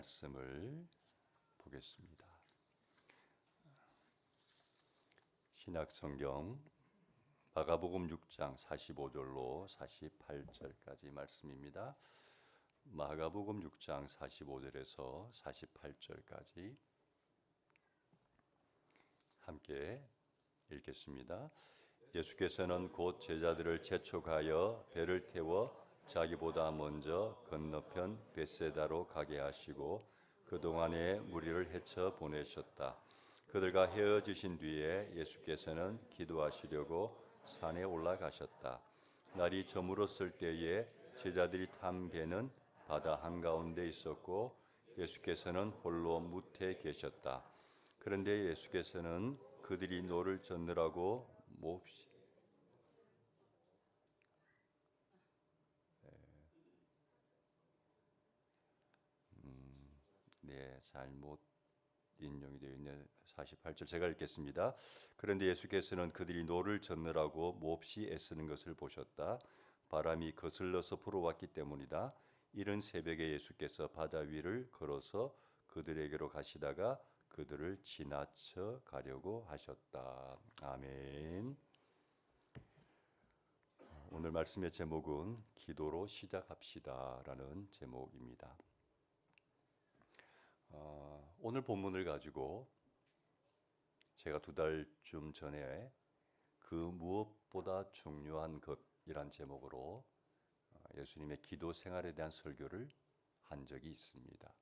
말씀을 보겠습니다. 신약성경 마가복음 6장 45절로 48절까지 말씀입니다. 마가복음 6장 45절에서 48절까지 함께 읽겠습니다. 예수께서는 곧 제자들을 재촉하여 배를 태워 자기보다 먼저 건너편 벳세다로 가게 하시고 그동안에 무리를 헤쳐 보내셨다. 그들과 헤어지신 뒤에 예수께서는 기도하시려고 산에 올라가셨다. 날이 저물었을 때에 제자들이 탄 배는 바다 한가운데 있었고 예수께서는 홀로 무태에 계셨다. 그런데 예수께서는 그들이 노를 젓느라고 몹시 잘못 인용이 되어 있는 48절 제가 읽겠습니다. 그런데 예수께서는 그들이 노를 젓느라고 몹시 애쓰는 것을 보셨다. 바람이 거슬러서 불어왔기 때문이다. 이른 새벽에 예수께서 바다 위를 걸어서 그들에게로 가시다가 그들을 지나쳐 가려고 하셨다. 아멘. 오늘 말씀의 제목은 기도로 시작합시다라는 제목입니다. 오늘 본문을 가지고 제가 2달쯤 전에 그 무엇보다 중요한 것이란 제목으로 예수님의 기도 생활에 대한 설교를 한 적이 있습니다.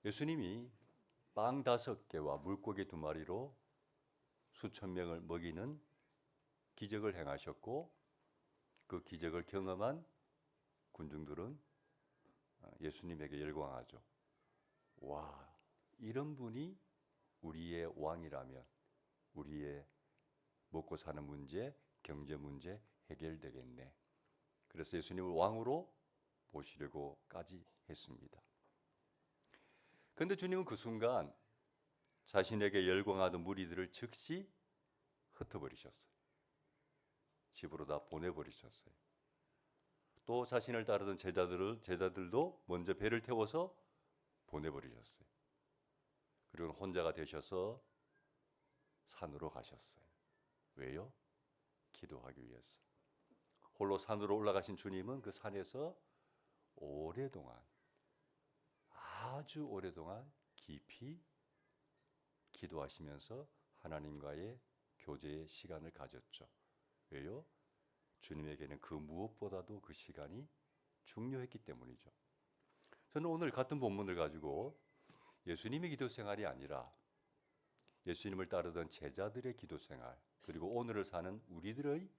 예수님이 빵 5개와 물고기 2마리로 수천 명을 먹이는 기적을 행하셨고 그 기적을 경험한 군중들은 예수님에게 열광하죠. 와, 이런 분이 우리의 왕이라면 우리의 먹고 사는 문제, 경제 문제 해결되겠네. 그래서 예수님을 왕으로 모시려고까지 했습니다. 그런데 주님은 그 순간 자신에게 열광하던 무리들을 즉시 흩어버리셨어요. 집으로 다 보내버리셨어요. 또 자신을 따르던 제자들도 먼저 배를 태워서 보내버리셨어요. 그리고 혼자가 되셔서 산으로 가셨어요. 왜요? 기도하기 위해서. 홀로 산으로 올라가신 주님은 그 산에서 오랫동안, 아주 오랫동안 깊이 기도하시면서 하나님과의 교제의 시간을 가졌죠. 왜요? 주님에게는 그 무엇보다도 그 시간이 중요했기 때문이죠. 저는 오늘 같은 본문을 가지고 예수님의 기도 생활이 아니라 예수님을 따르던 제자들의 기도 생활, 그리고 오늘을 사는 우리들의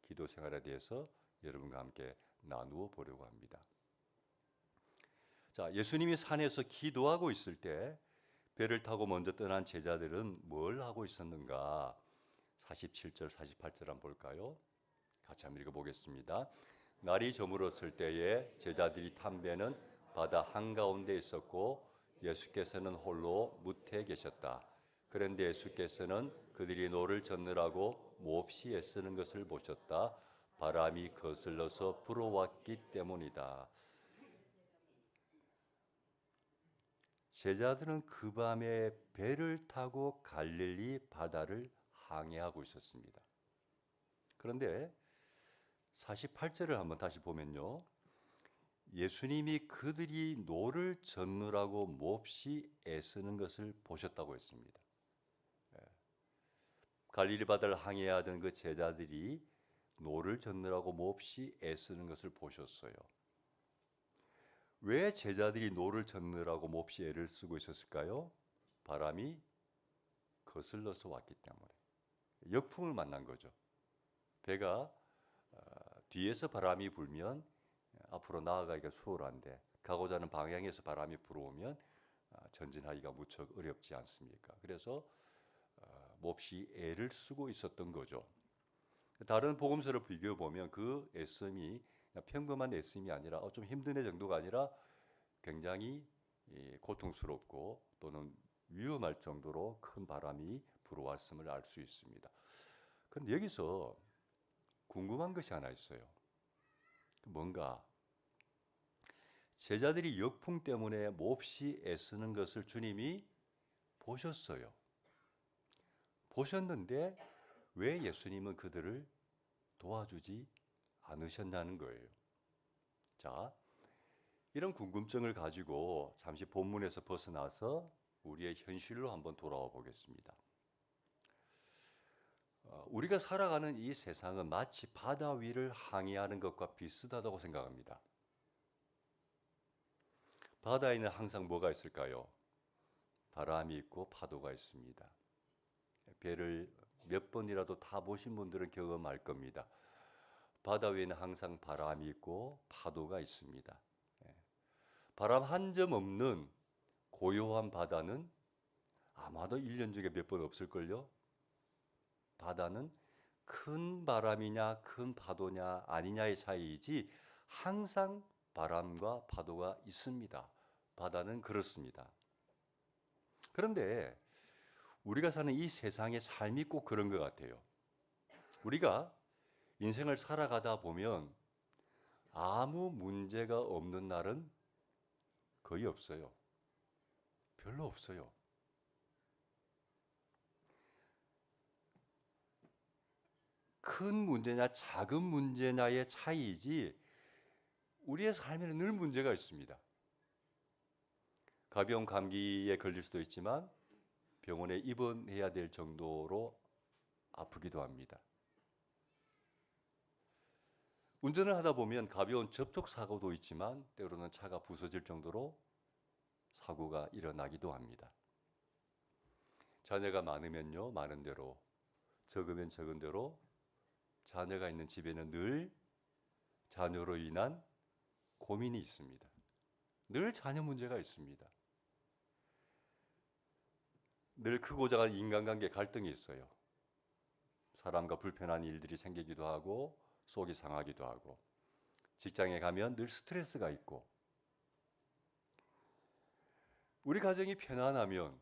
기도 생활에 대해서 여러분과 함께 나누어 보려고 합니다. 자, 예수님이 산에서 기도하고 있을 때 배를 타고 먼저 떠난 제자들은 뭘 하고 있었는가? 47절, 48절 한번 볼까요? 같이 한번 읽어보겠습니다. 날이 저물었을 때에 제자들이 탄 배는 바다 한가운데 있었고 예수께서는 홀로 무태에 계셨다. 그런데 예수께서는 그들이 노를 젓느라고 몹시 애쓰는 것을 보셨다. 바람이 거슬러서 불어왔기 때문이다. 제자들은 그 밤에 배를 타고 갈릴리 바다를 항해하고 있었습니다. 그런데 48절을 한번 다시 보면요. 예수님이 그들이 노를 젓느라고 몹시 애쓰는 것을 보셨다고 했습니다. 갈릴리 바다를 항해하던 그 제자들이 노를 젓느라고 몹시 애쓰는 것을 보셨어요. 왜 제자들이 노를 젓느라고 몹시 애를 쓰고 있었을까요? 바람이 거슬러서 왔기 때문에. 역풍을 만난 거죠. 배가 뒤에서 바람이 불면 앞으로 나아가기가 수월한데 가고자 하는 방향에서 바람이 불어오면 전진하기가 무척 어렵지 않습니까? 그래서 몹시 애를 쓰고 있었던 거죠. 다른 복음서를 비교해 보면 그 애씀이 평범한 애씀이 아니라 좀 힘든 애 정도가 아니라 굉장히 고통스럽고 또는 위험할 정도로 큰 바람이 불어왔음을 알 수 있습니다. 그런데 여기서 궁금한 것이 하나 있어요. 뭔가 제자들이 역풍 때문에 몹시 애쓰는 것을 주님이 보셨어요. 보셨는데 왜 예수님은 그들을 도와주지 않으셨냐는 거예요. 자, 이런 궁금증을 가지고 잠시 본문에서 벗어나서 우리의 현실로 한번 돌아와 보겠습니다. 우리가 살아가는 이 세상은 마치 바다 위를 항해하는 것과 비슷하다고 생각합니다. 바다에는 항상 뭐가 있을까요? 바람이 있고 파도가 있습니다. 배를 몇 번이라도 타보신 분들은 경험할 겁니다. 바다 위에는 항상 바람이 있고 파도가 있습니다. 바람 한 점 없는 고요한 바다는 아마도 1년 중에 몇 번 없을걸요? 바다는 큰 바람이냐 큰 파도냐 아니냐의 차이이지 항상 바람과 파도가 있습니다. 바다는 그렇습니다. 그런데 우리가 사는 이 세상의 삶이 꼭 그런 것 같아요. 우리가 인생을 살아가다 보면 아무 문제가 없는 날은 거의 없어요. 별로 없어요. 큰 문제냐 작은 문제냐의 차이이지 우리의 삶에는 늘 문제가 있습니다. 가벼운 감기에 걸릴 수도 있지만 병원에 입원해야 될 정도로 아프기도 합니다. 운전을 하다 보면 가벼운 접촉 사고도 있지만 때로는 차가 부서질 정도로 사고가 일어나기도 합니다. 자녀가 많으면요, 많은 대로, 적으면 적은 대로 자녀가 있는 집에는 늘 자녀로 인한 고민이 있습니다. 늘 자녀 문제가 있습니다. 늘 크고 작은 인간관계 갈등이 있어요. 사람과 불편한 일들이 생기기도 하고 속이 상하기도 하고 직장에 가면 늘 스트레스가 있고 우리 가정이 편안하면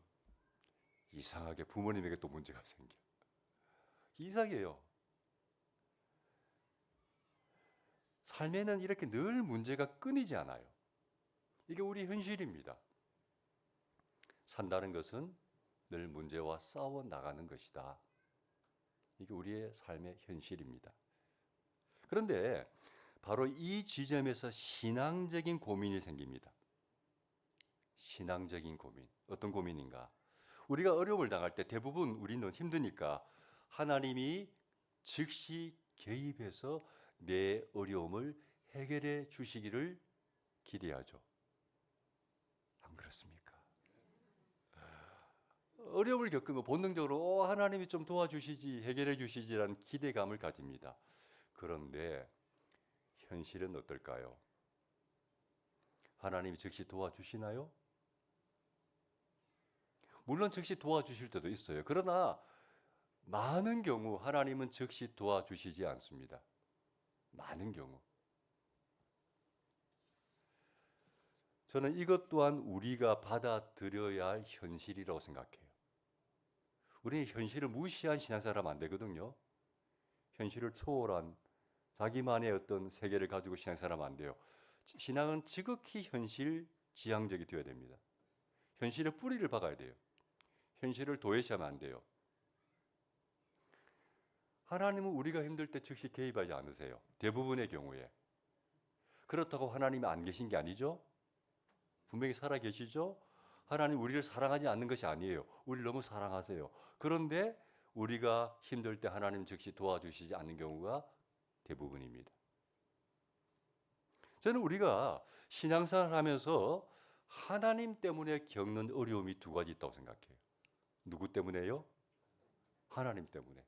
이상하게 부모님에게 또 문제가 생겨. 이상해요. 삶에는 이렇게 늘 문제가 끊이지 않아요. 이게 우리 현실입니다. 산다는 것은 늘 문제와 싸워 나가는 것이다. 이게 우리의 삶의 현실입니다. 그런데 바로 이 지점에서 신앙적인 고민이 생깁니다. 신앙적인 고민. 어떤 고민인가? 우리가 어려움을 당할 때 대부분 우리는 힘드니까 하나님이 즉시 개입해서 내 어려움을 해결해 주시기를 기대하죠. 안 그렇습니까? 어려움을 겪으면 본능적으로 하나님이 좀 도와주시지, 해결해 주시지라는 기대감을 가집니다. 그런데 현실은 어떨까요? 하나님이 즉시 도와주시나요? 물론 즉시 도와주실 때도 있어요. 그러나 많은 경우 하나님은 즉시 도와주시지 않습니다. 많은 경우. 저는 이것 또한 우리가 받아들여야 할 현실이라고 생각해요. 우리는 현실을 무시한 신앙생활 하면 안 되거든요. 현실을 초월한 자기만의 어떤 세계를 가지고 신앙생활 하면 안 돼요. 신앙은 지극히 현실 지향적이 되어야 됩니다. 현실의 뿌리를 박아야 돼요. 현실을 도외시하면 안 돼요. 하나님은 우리가 힘들 때 즉시 개입하지 않으세요. 대부분의 경우에. 그렇다고 하나님이 안 계신 게 아니죠. 분명히 살아 계시죠. 하나님 우리를 사랑하지 않는 것이 아니에요. 우리를 너무 사랑하세요. 그런데 우리가 힘들 때 하나님 즉시 도와주시지 않는 경우가 대부분입니다. 저는 우리가 신앙생활을 하면서 하나님 때문에 겪는 어려움이 두 가지 있다고 생각해요. 누구 때문에요? 하나님 때문에.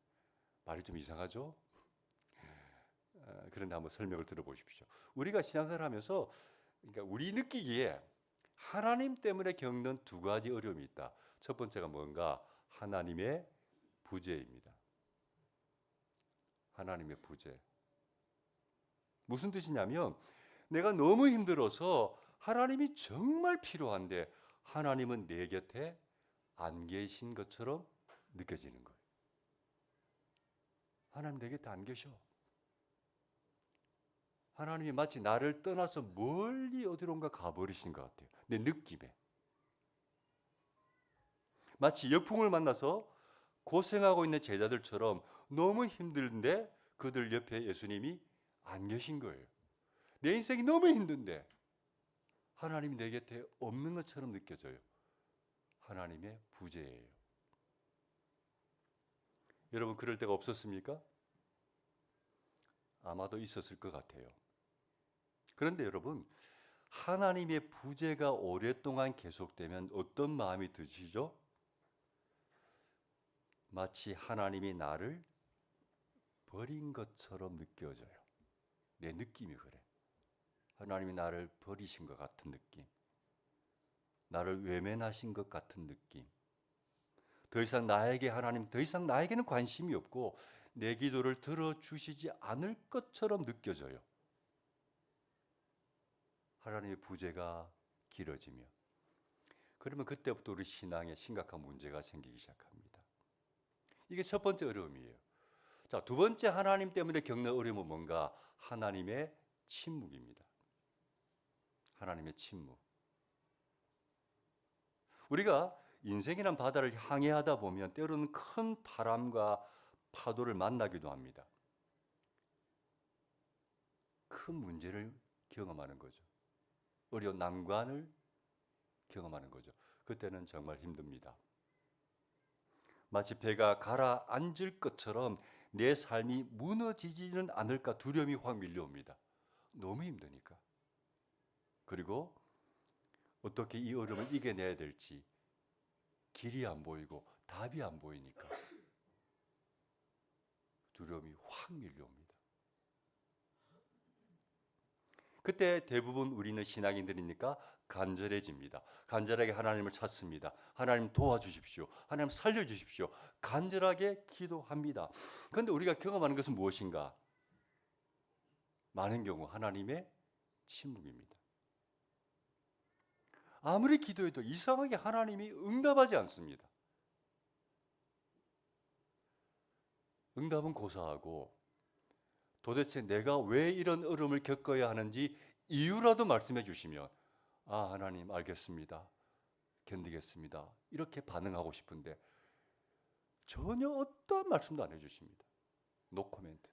말이 좀 이상하죠? 그런데 한번 설명을 들어보십시오. 우리가 신앙생활을 하면서 그러니까 우리 느끼기에 하나님 때문에 겪는 두 가지 어려움이 있다. 첫 번째가 뭔가? 하나님의 부재입니다. 하나님의 부재. 무슨 뜻이냐면 내가 너무 힘들어서 하나님이 정말 필요한데 하나님은 내 곁에 안 계신 것처럼 느껴지는 거예요. 하나님 내 곁에 안 계셔. 하나님이 마치 나를 떠나서 멀리 어디론가 가버리신 것 같아요. 내 느낌에. 마치 역풍을 만나서 고생하고 있는 제자들처럼 너무 힘든데 그들 옆에 예수님이 안 계신 거예요. 내 인생이 너무 힘든데 하나님이 내 곁에 없는 것처럼 느껴져요. 하나님의 부재예요. 여러분 그럴 때가 없었습니까? 아마도 있었을 것 같아요. 그런데 여러분 하나님의 부재가 오랫동안 계속되면 어떤 마음이 드시죠? 마치 하나님이 나를 버린 것처럼 느껴져요. 내 느낌이 그래. 하나님이 나를 버리신 것 같은 느낌. 나를 외면하신 것 같은 느낌. 더 이상 나에게는 관심이 없고 내 기도를 들어주시지 않을 것처럼 느껴져요. 하나님의 부재가 길어지며. 그러면 그때부터 우리 신앙에 심각한 문제가 생기기 시작합니다. 이게 첫 번째 어려움이에요. 자, 두 번째 하나님 때문에 겪는 어려움은 뭔가? 하나님의 침묵입니다. 하나님의 침묵. 우리가 인생이란 바다를 항해하다 보면 때로는 큰 바람과 파도를 만나기도 합니다. 큰 문제를 경험하는 거죠. 어려운 난관을 경험하는 거죠. 그때는 정말 힘듭니다. 마치 배가 가라앉을 것처럼 내 삶이 무너지지는 않을까 두려움이 확 밀려옵니다. 너무 힘드니까. 그리고 어떻게 이 어려움을 이겨내야 될지 길이 안 보이고 답이 안 보이니까 두려움이 확 밀려옵니다. 그때 대부분 우리는 신앙인들이니까 간절해집니다. 간절하게 하나님을 찾습니다. 하나님 도와주십시오. 하나님 살려주십시오. 간절하게 기도합니다. 그런데 우리가 경험하는 것은 무엇인가? 많은 경우 하나님의 침묵입니다. 아무리 기도해도 이상하게 하나님이 응답하지 않습니다. 응답은 고사하고 도대체 내가 왜 이런 어려움을 겪어야 하는지 이유라도 말씀해 주시면 아 하나님 알겠습니다. 견디겠습니다. 이렇게 반응하고 싶은데 전혀 어떠한 말씀도 안 해주십니다. 노 코멘트.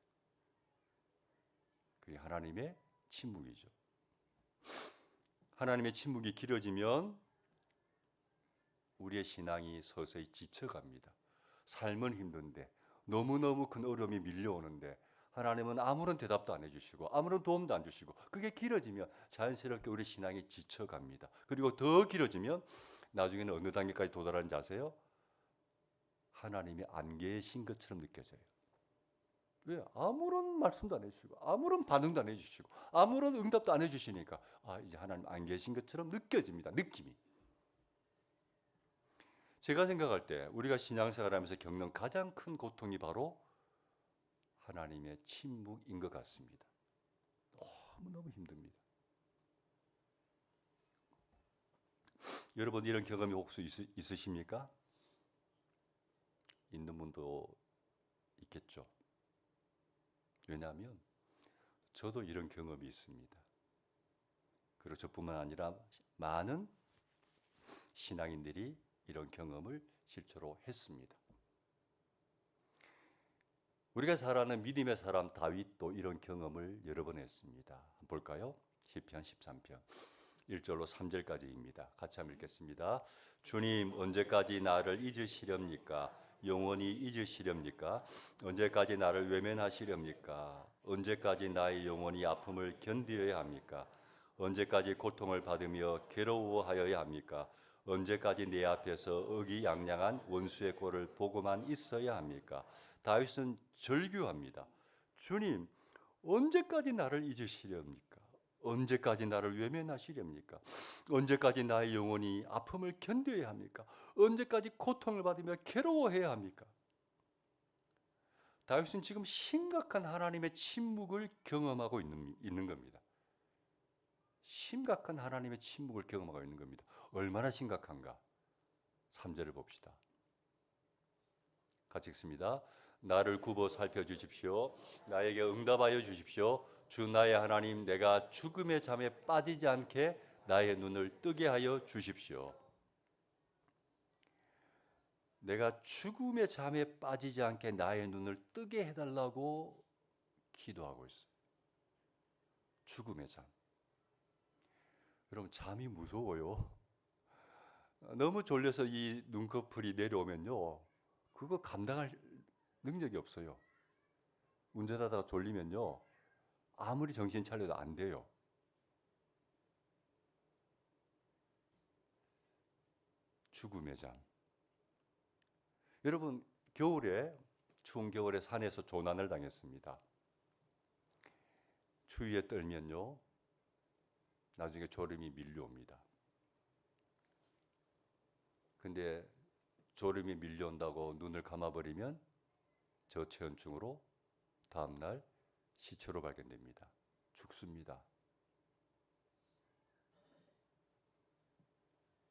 그게 하나님의 침묵이죠. 하나님의 침묵이 길어지면 우리의 신앙이 서서히 지쳐갑니다. 삶은 힘든데 너무너무 큰 어려움이 밀려오는데 하나님은 아무런 대답도 안 해주시고 아무런 도움도 안 주시고 그게 길어지면 자연스럽게 우리 신앙이 지쳐갑니다. 그리고 더 길어지면 나중에는 어느 단계까지 도달하는지 아세요? 하나님이 안 계신 것처럼 느껴져요. 왜? 아무런 말씀도 안 해주시고 아무런 반응도 안 해주시고 아무런 응답도 안 해주시니까 아 이제 하나님 안 계신 것처럼 느껴집니다. 느낌이. 제가 생각할 때 우리가 신앙생활하면서 겪는 가장 큰 고통이 바로 하나님의 침묵인 것 같습니다. 너무너무 힘듭니다. 여러분 이런 경험이 혹시 있으십니까? 있는 분도 있겠죠. 왜냐하면 저도 이런 경험이 있습니다. 그리고 저뿐만 아니라 많은 신앙인들이 이런 경험을 실제로 했습니다. 우리가 잘 아는 믿음의 사람 다윗도 이런 경험을 여러 번 했습니다. 한번 볼까요? 시편 13편 1절로 3절까지입니다. 같이 한번 읽겠습니다. 주님 언제까지 나를 잊으시렵니까? 영원히 잊으시렵니까? 언제까지 나를 외면하시렵니까? 언제까지 나의 영혼이 아픔을 견디어야 합니까? 언제까지 고통을 받으며 괴로워하여야 합니까? 언제까지 내 앞에서 의기양양한 원수의 꼴을 보고만 있어야 합니까? 다윗은 절규합니다. 주님, 언제까지 나를 잊으시렵니까? 언제까지 나를 외면하시렵니까? 언제까지 나의 영혼이 아픔을 견뎌야 합니까? 언제까지 고통을 받으며 괴로워해야 합니까? 다윗은 지금 심각한 하나님의 침묵을 경험하고 있는 겁니다. 심각한 하나님의 침묵을 경험하고 있는 겁니다. 얼마나 심각한가? 3절을 봅시다. 같이 읽습니다. 나를 굽어 살펴주십시오. 나에게 응답하여 주십시오. 주 나의 하나님, 내가 죽음의 잠에 빠지지 않게 나의 눈을 뜨게 하여 주십시오. 내가 죽음의 잠에 빠지지 않게 나의 눈을 뜨게 해달라고 기도하고 있어요. 죽음의 잠. 여러분, 잠이 무서워요. 너무 졸려서 이 눈꺼풀이 내려오면요, 그거 감당할 능력이 없어요. 운전하다가 졸리면요, 아무리 정신 차려도 안 돼요. 죽음의 잠. 여러분, 겨울에, 추운 겨울에 산에서 조난을 당했습니다. 추위에 떨면요, 나중에 졸음이 밀려옵니다. 근데 졸음이 밀려온다고 눈을 감아버리면 저체온증으로 다음날 시체로 발견됩니다. 죽습니다.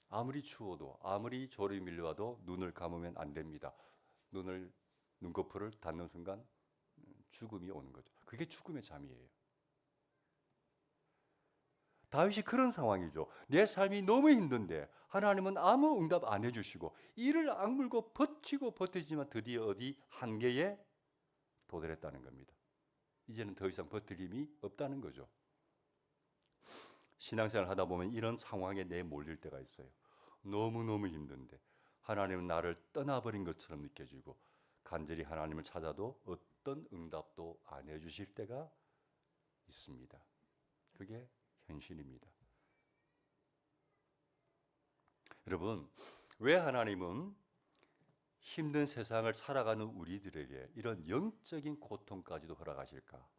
아무리 추워도, 아무리 졸음이 밀려와도 눈을 감으면 안 됩니다. 눈꺼풀을 닫는 순간 죽음이 오는 거죠. 그게 죽음의 잠이에요. 다윗이 그런 상황이죠. 내 삶이 너무 힘든데 하나님은 아무 응답 안 해주시고 이를 악물고 버티지만 드디어 어디 한계에 도달했다는 겁니다. 이제는 더 이상 버틸 힘이 없다는 거죠. 신앙생활 하다 보면 이런 상황에 내몰릴 때가 있어요. 너무너무 힘든데 하나님은 나를 떠나버린 것처럼 느껴지고 간절히 하나님을 찾아도 어떤 응답도 안 해주실 때가 있습니다. 그게 현실입니다. 여러분, 왜 하나님은 힘든 세상을 살아가는 우리들에게 이런 영적인 고통까지도 허락하실까?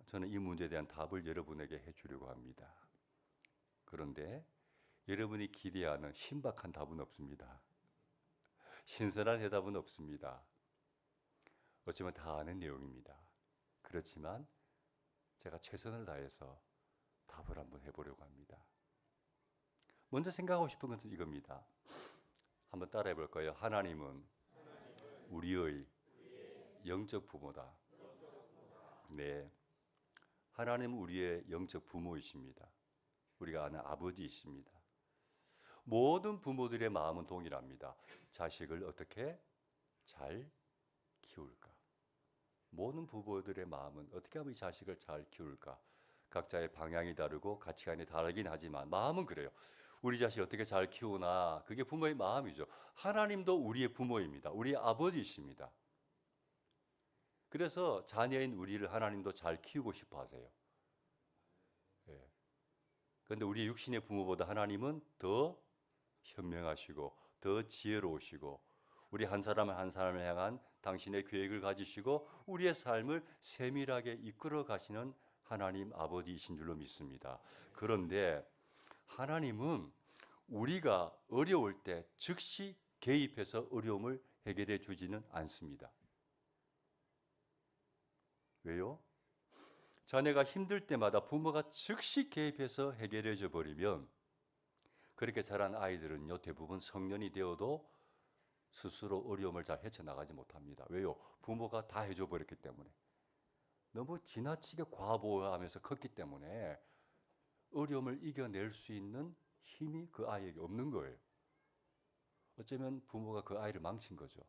저는 이 문제에 대한 답을 여러분에게 해주려고 합니다. 그런데 여러분이 기대하는 신박한 답은 없습니다. 신선한 대답은 없습니다. 어쩌면 다 아는 내용입니다. 그렇지만 제가 최선을 다해서 답을 한번 해보려고 합니다. 먼저 생각하고 싶은 것은 이겁니다. 한번 따라해 볼까요? 하나님은 우리의 영적 부모다. 네, 하나님은 우리의 영적 부모이십니다. 우리가 아는 아버지이십니다. 모든 부모들의 마음은 동일합니다. 자식을 어떻게 잘 키울까? 모든 부모들의 마음은 어떻게 하면 이 자식을 잘 키울까? 각자의 방향이 다르고 가치관이 다르긴 하지만 마음은 그래요. 우리 자식 어떻게 잘 키우나, 그게 부모의 마음이죠. 하나님도 우리의 부모입니다. 우리의 아버지이십니다. 그래서 자녀인 우리를 하나님도 잘 키우고 싶어 하세요. 예. 그런데 우리 육신의 부모보다 하나님은 더 현명하시고 더 지혜로우시고 우리 한 사람 한 사람을 향한 당신의 계획을 가지시고 우리의 삶을 세밀하게 이끌어 가시는 하나님 아버지이신 줄로 믿습니다. 그런데 하나님은 우리가 어려울 때 즉시 개입해서 어려움을 해결해 주지는 않습니다. 왜요? 자녀가 힘들 때마다 부모가 즉시 개입해서 해결해 줘 버리면 그렇게 자란 아이들은요, 대부분 성년이 되어도 스스로 어려움을 잘 헤쳐나가지 못합니다. 왜요? 부모가 다 해줘 버렸기 때문에. 너무 지나치게 과보호하면서 컸기 때문에 어려움을 이겨낼 수 있는 힘이 그 아이에게 없는 거예요. 어쩌면 부모가 그 아이를 망친 거죠.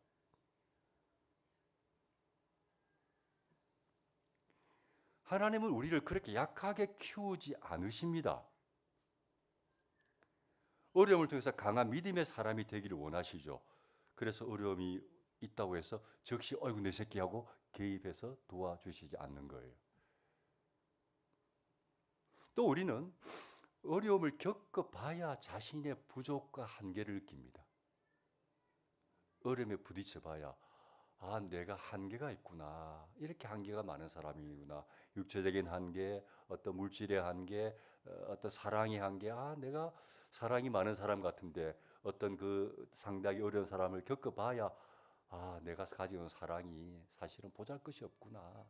하나님은 우리를 그렇게 약하게 키우지 않으십니다. 어려움을 통해서 강한 믿음의 사람이 되기를 원하시죠. 그래서 어려움이 있다고 해서 즉시 어이구 내 새끼 하고 개입해서 도와주시지 않는 거예요. 또 우리는 어려움을 겪어봐야 자신의 부족과 한계를 느낍니다. 어려움에 부딪혀봐야 아, 내가 한계가 있구나. 이렇게 한계가 많은 사람이구나. 육체적인 한계, 어떤 물질의 한계, 어떤 사랑의 한계. 아, 내가 사랑이 많은 사람 같은데 어떤 그 상당히 어려운 사람을 겪어봐야 아, 내가 가지고 있는 사랑이 사실은 보잘것이 없구나.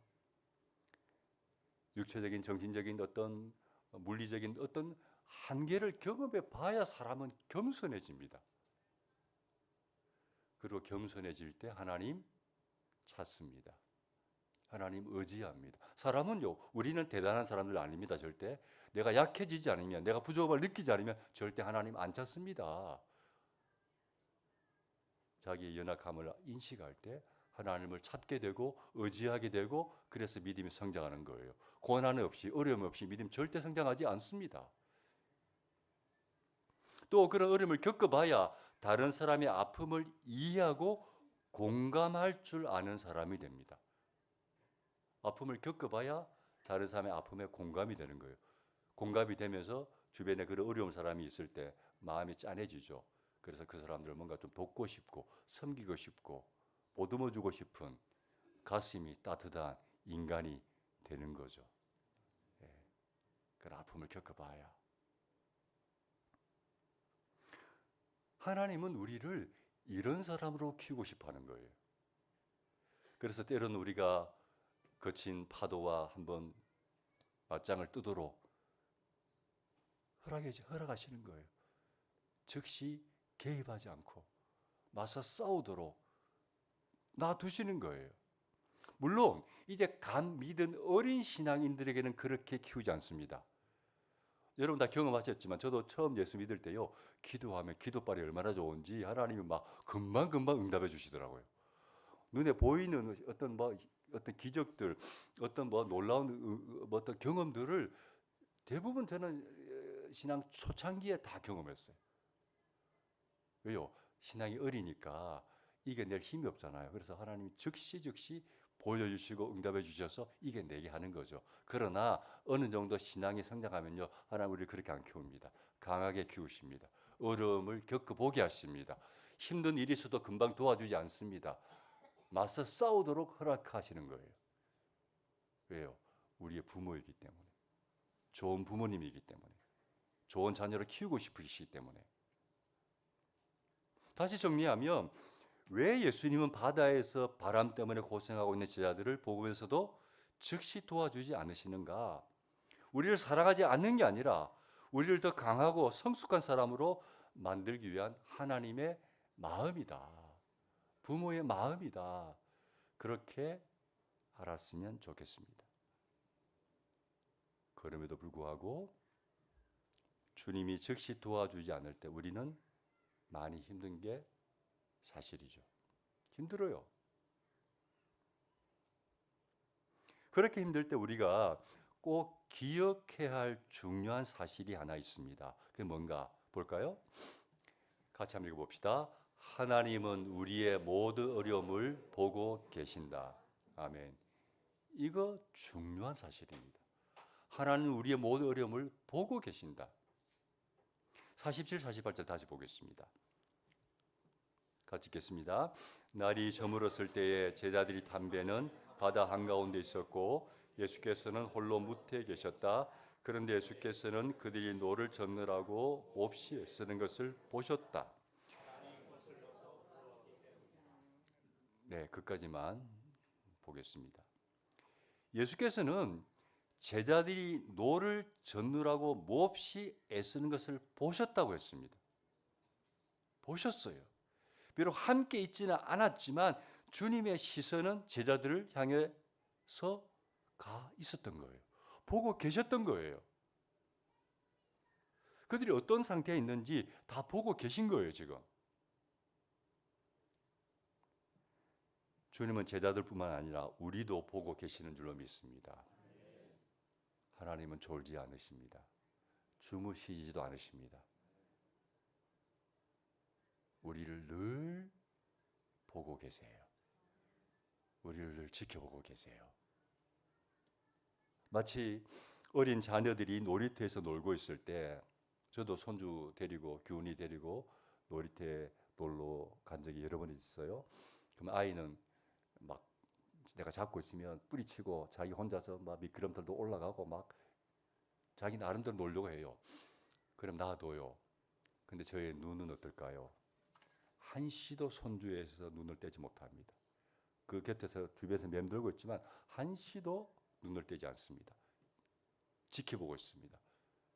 육체적인, 정신적인 어떤 물리적인 어떤 한계를 경험해 봐야 사람은 겸손해집니다. 그리고 겸손해질 때 하나님 찾습니다. 하나님 의지합니다. 사람은요, 우리는 대단한 사람들 아닙니다. 절대. 내가 약해지지 않으면, 내가 부족함을 느끼지 않으면 절대 하나님 안 찾습니다. 자기의 연약함을 인식할 때 하나님을 찾게 되고 의지하게 되고, 그래서 믿음이 성장하는 거예요. 고난 없이, 어려움 없이 믿음 절대 성장하지 않습니다. 또 그런 어려움을 겪어봐야 다른 사람의 아픔을 이해하고 공감할 줄 아는 사람이 됩니다. 아픔을 겪어봐야 다른 사람의 아픔에 공감이 되는 거예요. 공감이 되면서 주변에 그런 어려운 사람이 있을 때 마음이 짠해지죠. 그래서 그 사람들을 뭔가 좀 돕고 싶고 섬기고 싶고 보듬어 주고 싶은 가슴이 따뜻한 인간이 되는 거죠. 예. 그런 아픔을 겪어봐야. 하나님은 우리를 이런 사람으로 키우고 싶어 하는 거예요. 그래서 때로는 우리가 거친 파도와 한번 맞짱을 뜨도록 허락하시는 거예요. 즉시 개입하지 않고 맞서 싸우도록 놔두시는 거예요. 물론 이제 간 믿은 어린 신앙인들에게는 그렇게 키우지 않습니다. 여러분 다 경험하셨지만 저도 처음 예수 믿을 때요, 기도하면 기도빨이 얼마나 좋은지 하나님이 막 금방금방 응답해 주시더라고요. 눈에 보이는 어떤 기적들, 어떤 놀라운 어떤 경험들을 대부분 저는 신앙 초창기에 다 경험했어요. 왜요? 신앙이 어리니까 이겨낼 힘이 없잖아요. 그래서 하나님이 즉시 보여주시고 응답해 주셔서 이겨내게 하는 거죠. 그러나 어느 정도 신앙이 성장하면요, 하나님 우리를 그렇게 안 키웁니다. 강하게 키우십니다. 어려움을 겪어보게 하십니다. 힘든 일이 있어도 금방 도와주지 않습니다. 맞서 싸우도록 허락하시는 거예요. 왜요? 우리의 부모이기 때문에. 좋은 부모님이기 때문에. 좋은 자녀를 키우고 싶으시기 때문에. 다시 정리하면 왜 예수님은 바다에서 바람 때문에 고생하고 있는 제자들을 보면서도 즉시 도와주지 않으시는가? 우리를 사랑하지 않는 게 아니라 우리를 더 강하고 성숙한 사람으로 만들기 위한 하나님의 마음이다. 부모의 마음이다. 그렇게 알았으면 좋겠습니다. 그럼에도 불구하고 주님이 즉시 도와주지 않을 때 우리는 많이 힘든 게 사실이죠. 힘들어요. 그렇게 힘들 때 우리가 꼭 기억해야 할 중요한 사실이 하나 있습니다. 그게 뭔가 볼까요? 같이 한번 읽어봅시다. 하나님은 우리의 모든 어려움을 보고 계신다. 아멘. 이거 중요한 사실입니다. 하나님은 우리의 모든 어려움을 보고 계신다. 47, 48절 다시 보겠습니다. 같이 읽겠습니다. 날이 저물었을 때에 제자들이 담배는 바다 한가운데 있었고 예수께서는 홀로 무태에 계셨다. 그런데 예수께서는 그들이 노를 젓느라고 몹시 애쓰는 것을 보셨다. 네, 그까지만 보겠습니다. 예수께서는 제자들이 노를 젓느라고 몹시 애쓰는 것을 보셨다고 했습니다. 보셨어요. 비록 함께 있지는 않았지만 주님의 시선은 제자들을 향해서 가 있었던 거예요. 보고 계셨던 거예요. 그들이 어떤 상태에 있는지 다 보고 계신 거예요, 지금. 주님은 제자들뿐만 아니라 우리도 보고 계시는 줄로 믿습니다. 하나님은 졸지 않으십니다. 주무시지도 않으십니다. 우리를 늘 보고 계세요. 우리를 늘 지켜보고 계세요. 마치 어린 자녀들이 놀이터에서 놀고 있을 때 저도 손주 데리고 규훈이 데리고 놀이터에 놀러 간 적이 여러 번 있어요. 그럼 아이는 막 내가 잡고 있으면 뿌리치고 자기 혼자서 막 미끄럼틀도 올라가고 막 자기 나름대로 놀려고 해요. 그럼 놔둬요. 근데 저의 눈은 어떨까요? 한시도 손주에서 눈을 떼지 못합니다. 그 곁에서 주변에서 맴돌고 있지만 한시도 눈을 떼지 않습니다. 지켜보고 있습니다.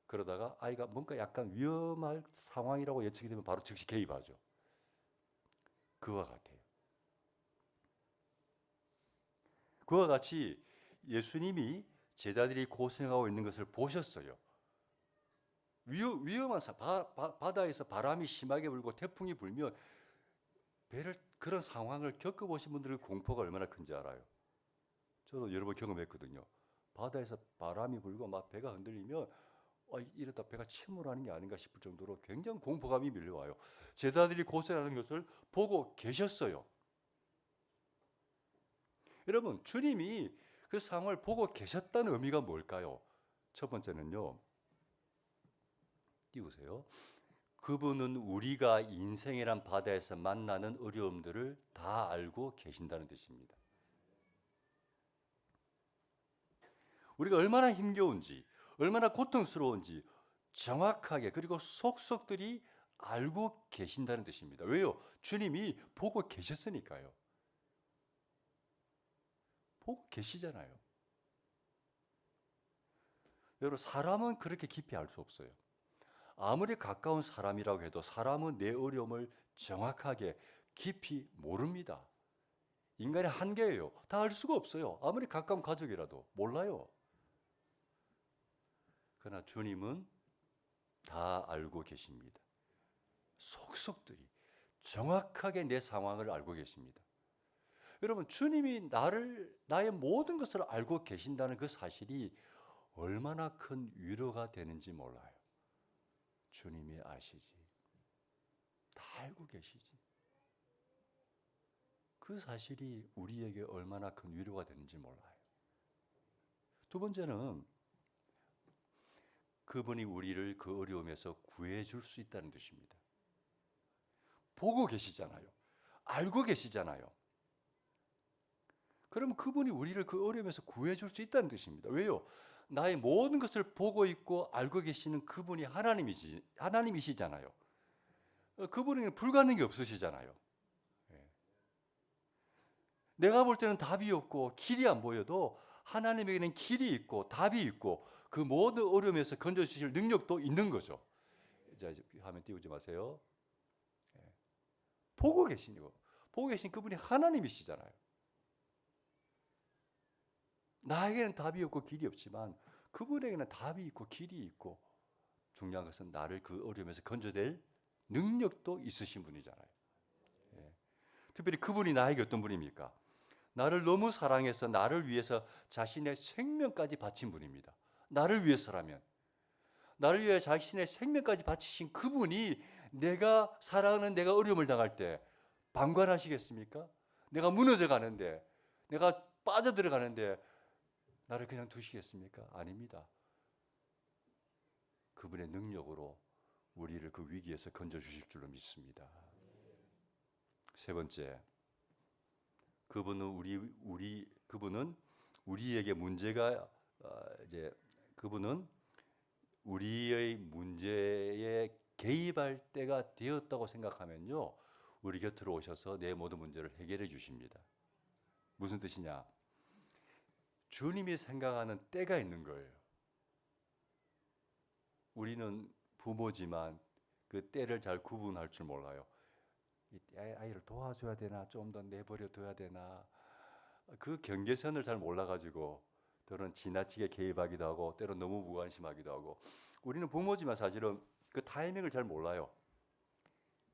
그러다가 아이가 뭔가 약간 위험할 상황이라고 예측이 되면 바로 즉시 개입하죠. 그와 같아요. 그와 같이 예수님이 제자들이 고생하고 있는 것을 보셨어요. 위험한 바다에서 바람이 심하게 불고 태풍이 불면 그런 상황을 겪어보신 분들의 공포가 얼마나 큰지 알아요. 저도 여러 번 경험했거든요. 바다에서 바람이 불고 막 배가 흔들리면 이러다 배가 침몰하는 게 아닌가 싶을 정도로 굉장히 공포감이 밀려와요. 제자들이 고생하는 것을 보고 계셨어요. 여러분, 주님이 그 상황을 보고 계셨다는 의미가 뭘까요? 첫 번째는요. 띄우세요. 그분은 우리가 인생이란 바다에서 만나는 어려움들을 다 알고 계신다는 뜻입니다. 우리가 얼마나 힘겨운지, 얼마나 고통스러운지 정확하게 그리고 속속들이 알고 계신다는 뜻입니다. 왜요? 주님이 보고 계셨으니까요. 보고 계시잖아요. 여러분, 사람은 그렇게 깊이 알 수 없어요. 아무리 가까운 사람이라고 해도 사람은 내 어려움을 정확하게 깊이 모릅니다. 인간의 한계예요. 다 알 수가 없어요. 아무리 가까운 가족이라도 몰라요. 그러나 주님은 다 알고 계십니다. 속속들이 정확하게 내 상황을 알고 계십니다. 여러분, 주님이 나의 모든 것을 알고 계신다는 그 사실이 얼마나 큰 위로가 되는지 몰라요. 주님이 아시지. 다 알고 계시지. 그 사실이 우리에게 얼마나 큰 위로가 되는지 몰라요. 두 번째는 그분이 우리를 그 어려움에서 구해줄 수 있다는 뜻입니다. 보고 계시잖아요. 알고 계시잖아요. 그럼 그분이 우리를 그 어려움에서 구해줄 수 있다는 뜻입니다. 왜요? 나의 모든 것을 보고 있고 알고 계시는 그분이 하나님이시잖아요. 그분에게는 불가능이 없으시잖아요. 내가 볼 때는 답이 없고 길이 안 보여도 하나님에게는 길이 있고 답이 있고 그 모든 어려움에서 건져주실 능력도 있는 거죠. 자, 화면 띄우지 마세요. 보고 계신 그분이 하나님이시잖아요. 나에게는 답이 없고 길이 없지만 그분에게는 답이 있고 길이 있고 중요한 것은 나를 그 어려움에서 건져낼 능력도 있으신 분이잖아요. 특별히 그분이 나에게 어떤 분입니까? 나를 너무 사랑해서 나를 위해서 자신의 생명까지 바친 분입니다. 나를 위해서라면. 나를 위해 자신의 생명까지 바치신 그분이 내가 사랑하는 내가 어려움을 당할 때 방관하시겠습니까? 내가 무너져 가는데, 내가 빠져들어가는데 나를 그냥 두시겠습니까? 아닙니다. 그분의 능력으로 우리를 그 위기에서 건져주실 줄로 믿습니다. 세 번째, 그분은 우리에게 문제가 그분은 우리의 문제에 개입할 때가 되었다고 생각하면요, 우리 곁으로 오셔서 내 모든 문제를 해결해 주십니다. 무슨 뜻이냐? 주님이 생각하는 때가 있는 거예요. 우리는 부모지만 그 때를 잘 구분할 줄 몰라요. 이 아이를 도와줘야 되나, 좀 더 내버려 둬야 되나, 그 경계선을 잘 몰라가지고 때로는 지나치게 개입하기도 하고 때로는 너무 무관심하기도 하고, 우리는 부모지만 사실은 그 타이밍을 잘 몰라요.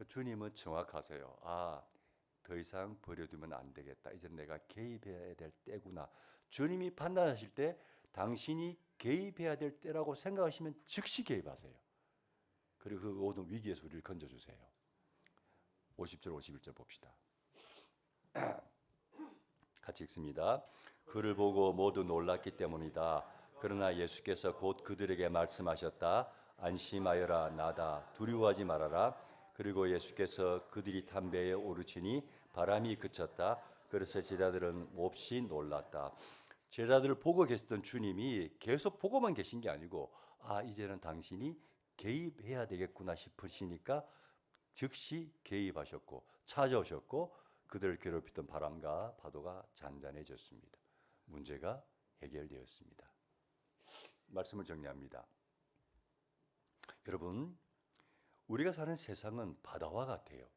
주님은 정확하세요. 더 이상 버려두면 안 되겠다. 이제 내가 개입해야 될 때구나. 주님이 판단하실 때 당신이 개입해야 될 때라고 생각하시면 즉시 개입하세요. 그리고 그 모든 위기에서 우리를 건져주세요. 50절 51절 봅시다. 같이 읽습니다. 그를 보고 모두 놀랐기 때문이다. 그러나 예수께서 곧 그들에게 말씀하셨다. 안심하여라, 나다. 두려워하지 말아라. 그리고 예수께서 그들이 탄 배에 오르시니 바람이 그쳤다. 그래서 제자들은 몹시 놀랐다. 제자들을 보고 계셨던 주님이 계속 보고만 계신 게 아니고, 이제는 당신이 개입해야 되겠구나 싶으시니까 즉시 개입하셨고 찾아오셨고 그들을 괴롭히던 바람과 파도가 잔잔해졌습니다. 문제가 해결되었습니다. 말씀을 정리합니다. 여러분, 우리가 사는 세상은 바다와 같아요.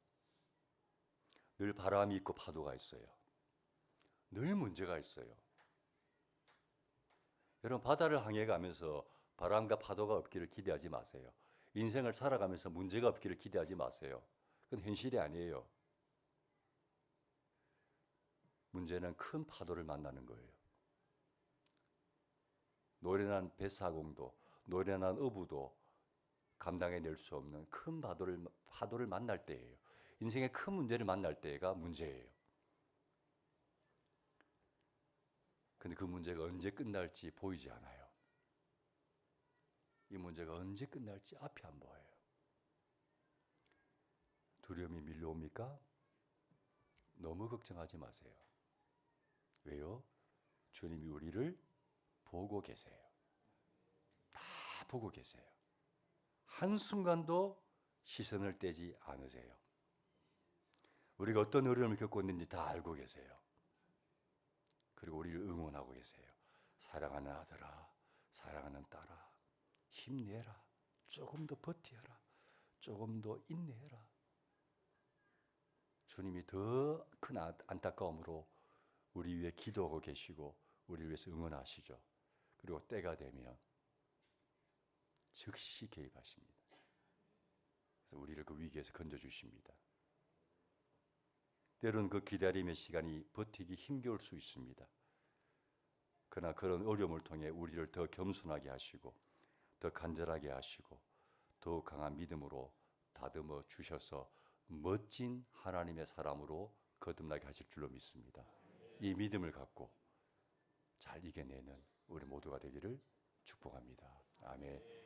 늘 바람이 있고 파도가 있어요. 늘 문제가 있어요. 여러분 바다를 항해 가면서 바람과 파도가 없기를 기대하지 마세요. 인생을 살아가면서 문제가 없기를 기대하지 마세요. 그건 현실이 아니에요. 문제는 큰 파도를 만나는 거예요. 노련한 배사공도, 노련한 어부도 감당해낼 수 없는 큰 파도를 만날 때예요. 인생의 큰 문제를 만날 때가 문제예요. 근데 그 문제가 언제 끝날지 보이지 않아요. 이 문제가 언제 끝날지 앞이 안 보여요. 두려움이 밀려옵니까? 너무 걱정하지 마세요. 왜요? 주님이 우리를 보고 계세요. 다 보고 계세요. 한순간도 시선을 떼지 않으세요. 우리가 어떤 어려움을 겪고 있는지 다 알고 계세요. 그리고 우리를 응원하고 계세요. 사랑하는 아들아, 사랑하는 딸아, 힘내라. 조금 더 버텨라. 조금 더 인내해라. 주님이 더 큰 안타까움으로 우리 위해 기도하고 계시고 우리를 위해서 응원하시죠. 그리고 때가 되면 즉시 개입하십니다. 그래서 우리를 그 위기에서 건져주십니다. 때로는 그 기다림의 시간이 버티기 힘겨울 수 있습니다. 그러나 그런 어려움을 통해 우리를 더 겸손하게 하시고 더 간절하게 하시고 더욱 강한 믿음으로 다듬어 주셔서 멋진 하나님의 사람으로 거듭나게 하실 줄로 믿습니다. 이 믿음을 갖고 잘 이겨내는 우리 모두가 되기를 축복합니다. 아멘.